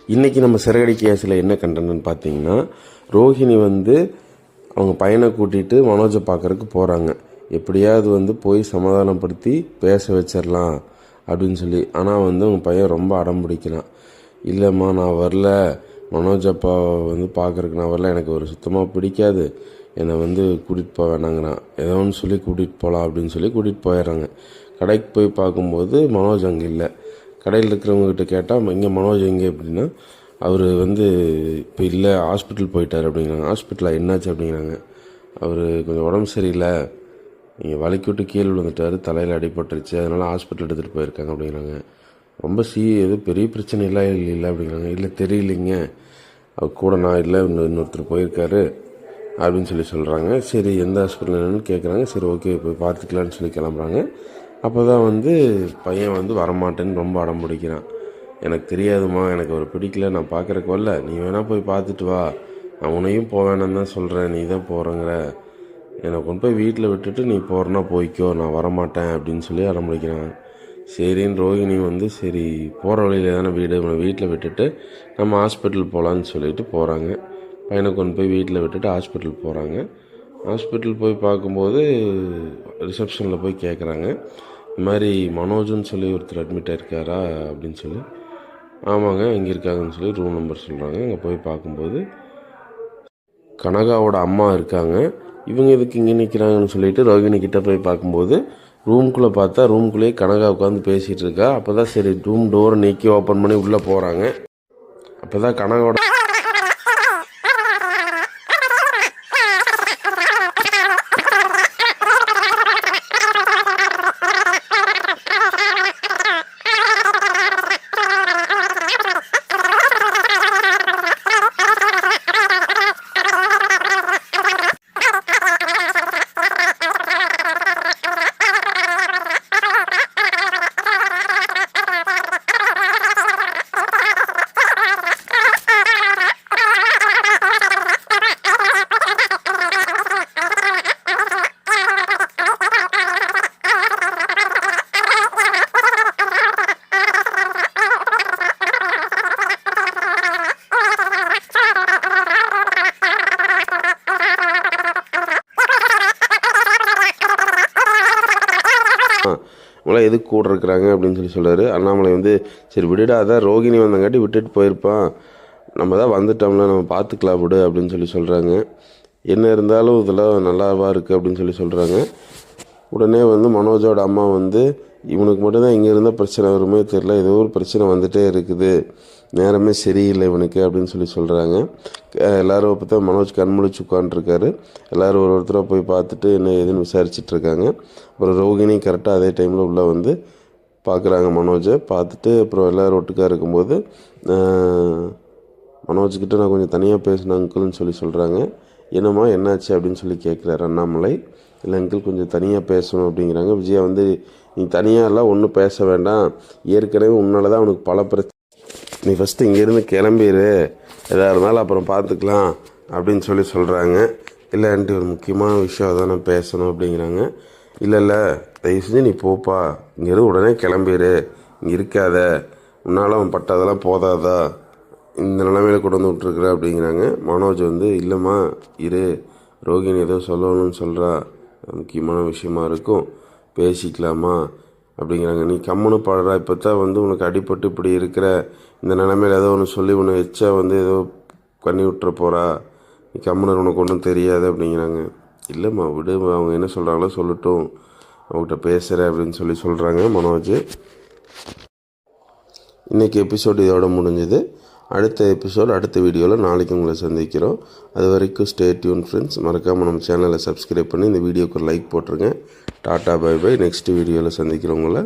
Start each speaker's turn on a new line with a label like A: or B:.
A: இன்றைக்கி நம்ம சிறகடி கேஸில் என்ன கண்டென்ட்னு பார்த்தீங்கன்னா, ரோஹிணி வந்து அவங்க பையனை கூட்டிகிட்டு மனோஜை பார்க்குறக்கு போகிறாங்க. எப்படியாவது வந்து போய் சமாதானப்படுத்தி பேச வச்சிடலாம் அப்படின்னு சொல்லி. ஆனால் வந்து அவங்க பையன் ரொம்ப அடம் பிடிக்கிறான். இல்லைம்மா நான் வரல, மனோஜ் அப்பா வந்து பார்க்குறக்கு நான் வரல, எனக்கு ஒரு சுத்தமாக பிடிக்காது, என்னை வந்து கூட்டிகிட்டு போக வேணாங்கிறான். ஏதோ ஒன்று சொல்லி கூட்டிகிட்டு போகலாம் அப்படின்னு சொல்லி கூட்டிகிட்டு போயிடுறாங்க. கடைக்கு போய் பார்க்கும்போது மனோஜ் அங்கே இல்லை. கடையில் இருக்கிறவங்ககிட்ட கேட்டால் இங்கே மனோஜ் எங்கே அப்படின்னா, அவர் வந்து இப்போ இல்லை, ஹாஸ்பிட்டல் போயிட்டார் அப்படிங்கிறாங்க. ஹாஸ்பிட்டலில் என்னாச்சு அப்படிங்கிறாங்க. அவர் கொஞ்சம் உடம்பு சரியில்லை, இங்கே வலிக்கு விட்டு கீழே விழுந்துட்டார், தலையில் அடிபட்டுருச்சு, அதனால் ஹாஸ்பிட்டல் எடுத்துகிட்டு போயிருக்காங்க அப்படிங்கிறாங்க. ரொம்ப எதுவும் பெரிய பிரச்சனை இல்லை அப்படிங்கிறாங்க. இல்லை தெரியலைங்க, அவர் கூட நான் இல்லை, இன்னொருத்தர் போயிருக்காரு அப்படின்னு சொல்லி சொல்கிறாங்க. சரி எந்த ஹாஸ்பிட்டல் என்னன்னு கேட்குறாங்க. சரி ஓகே போய் பார்த்துக்கலான்னு சொல்லி கிளம்புறாங்க. அப்போ தான் வந்து பையன் வந்து வரமாட்டேன்னு ரொம்ப அடம் பிடிக்கிறான். எனக்கு தெரியாதுமா, எனக்கு அவர் பிடிக்கல, நான் பார்க்குறக்கு வரல, நீ வேணால் போய் பார்த்துட்டு வா, நான் உன்னையும் போவேன்னு தான் சொல்கிறேன், நீ தான் போகிறேங்கிற, என்னை கொண்டு போய் வீட்டில் விட்டுட்டு நீ போகிறனா போய்க்கோ, நான் வரமாட்டேன் அப்படின்னு சொல்லி அடம் பிடிக்கிறான். சரின்னு ரோஹிணி வந்து சரி போகிற வழியில் தானே வீடு, இவனை வீட்டில் விட்டுட்டு நம்ம ஹாஸ்பிட்டல் போகலான்னு சொல்லிட்டு போகிறாங்க. பையனை கொண்டு போய் வீட்டில் விட்டுட்டு ஹாஸ்பிட்டல் போகிறாங்க. ஹாஸ்பிட்டல் போய் பார்க்கும்போது ரிசப்ஷனில் போய் கேட்குறாங்க, இந்த மாதிரி மனோஜ்னு சொல்லி ஒருத்தர் அட்மிட் ஆகிருக்காரா அப்படின்னு சொல்லி. ஆமாங்க இங்கே இருக்காங்கன்னு சொல்லி ரூம் நம்பர் சொல்கிறாங்க. அங்கே போய் பார்க்கும்போது கனகாவோட அம்மா இருக்காங்க. இவங்க எதுக்கு இங்கே நிற்கிறாங்கன்னு சொல்லிட்டு ரோகிணி கிட்டே போய் பார்க்கும்போது ரூம்குள்ளே பார்த்தா ரூம்குள்ளேயே கனகா உட்காந்து பேசிகிட்டு இருக்கா. அப்போ தான் சரி ரூம் டோரை நீக்கி ஓப்பன் பண்ணி உள்ளே போகிறாங்க. அப்போ தான் கனகாவோட இவங்களாம் எதுக்கு கூட இருக்கிறாங்க அப்படின்னு சொல்லி சொல்கிறாரு. அண்ணாமலை வந்து சரி விடுடா, அதான் ரோகிணி வந்தங்காட்டி விட்டுட்டு போயிருப்பான், நம்ம தான் வந்துட்டோம்ல, நம்ம பார்த்துக்கலாம் விடு அப்படின்னு சொல்லி சொல்கிறாங்க. என்ன இருந்தாலும் இதெல்லாம் நல்லாவா இருக்குது அப்படின்னு சொல்லி சொல்கிறாங்க. உடனே வந்து மனோஜோட அம்மா வந்து இவனுக்கு மட்டும்தான் இங்கே இருந்தால் பிரச்சனை வருமே தெரில, ஏதோ ஒரு பிரச்சனை வந்துகிட்டே இருக்குது, நேரமே சரியில்லை இவனுக்கு அப்படின்னு சொல்லி சொல்கிறாங்க. எல்லோரும் பார்த்தா மனோஜ் கண்முழிச்சு உட்காந்துருக்காரு. எல்லோரும் ஒருத்தராக போய் பார்த்துட்டு என்ன ஏதுன்னு விசாரிச்சுட்ருக்காங்க. அப்புறம் ரோகிணி கரெக்டாக அதே டைமில் உள்ளே வந்து பார்க்குறாங்க மனோஜை. பார்த்துட்டு அப்புறம் எல்லோரும் ஒட்டுக்காக இருக்கும்போது மனோஜ்கிட்ட நான் கொஞ்சம் தனியாக பேசினேன் அங்கிள்னு சொல்லி சொல்கிறாங்க. என்னம்மா என்னாச்சு அப்படின்னு சொல்லி கேட்குறாரு அண்ணாமலை. இல்லை அங்கிள் கொஞ்சம் தனியாக பேசணும் அப்படிங்கிறாங்க. விஜயா வந்து நீ தனியாகலாம் ஒன்றும் பேச வேண்டாம், ஏற்கனவே உன்னால தான் அவனுக்கு பல பிரச்சனை, நீ ஃபஸ்ட்டு இங்கேருந்து கிளம்பிடு, எதாக இருந்தாலும் அப்புறம் பார்த்துக்கலாம் அப்படின்னு சொல்லி சொல்கிறாங்க. இல்லை ஆண்டி ஒரு முக்கியமான விஷயம் அதான் நான் பேசணும் அப்படிங்கிறாங்க. இல்லை தயவு செஞ்சு நீ போப்பா, இங்கேருந்து உடனே கிளம்பிடு, இங்கே இருக்காத, உன்னால் அவன் பட்டதெல்லாம் போதாதா, இந்த நிலைமையில் கொண்டு வந்து விட்ருக்குற அப்படிங்கிறாங்க. மனோஜ் வந்து இல்லைம்மா இரு, ரோகிணி ஏதோ சொல்லணும்னு சொல்கிறா, முக்கியமான விஷயமா இருக்கும், பேசிக்கலாமா அப்படிங்கிறாங்க. நீ கம்முன்னு பாடுறா, இப்போ தான் வந்து உனக்கு அடிபட்டு இப்படி இருக்கிற இந்த நிலைமையில் ஏதோ ஒன்று சொல்லி உன்னை வச்சா வந்து ஏதோ பண்ணி விட்டுற போகிறா, நீ கம்முன்னு உனக்கு ஒன்றும் தெரியாது அப்படிங்கிறாங்க. இல்லைம்மா விடு, அவங்க என்ன சொல்கிறாங்களோ சொல்லட்டும், அவங்ககிட்ட பேசுகிறேன் அப்படின்னு சொல்லி சொல்கிறாங்க மனோஜ். இன்றைக்கி எபிசோடு இதோட முடிஞ்சுது. அடுத்த எபிசோடு அடுத்த வீடியோவில் நாளைக்கு உங்களை சந்திக்கிறோம். அது வரைக்கும் ஸ்டே டியூன் ஃப்ரெண்ட்ஸ். மறக்காமல் நம்ம சேனலை சப்ஸ்கிரைப் பண்ணி இந்த வீடியோக்கு லைக் போட்டுருங்க. Tata bye by. நெக்ஸ்ட் வீடியோவில் சந்திக்கிறவங்கள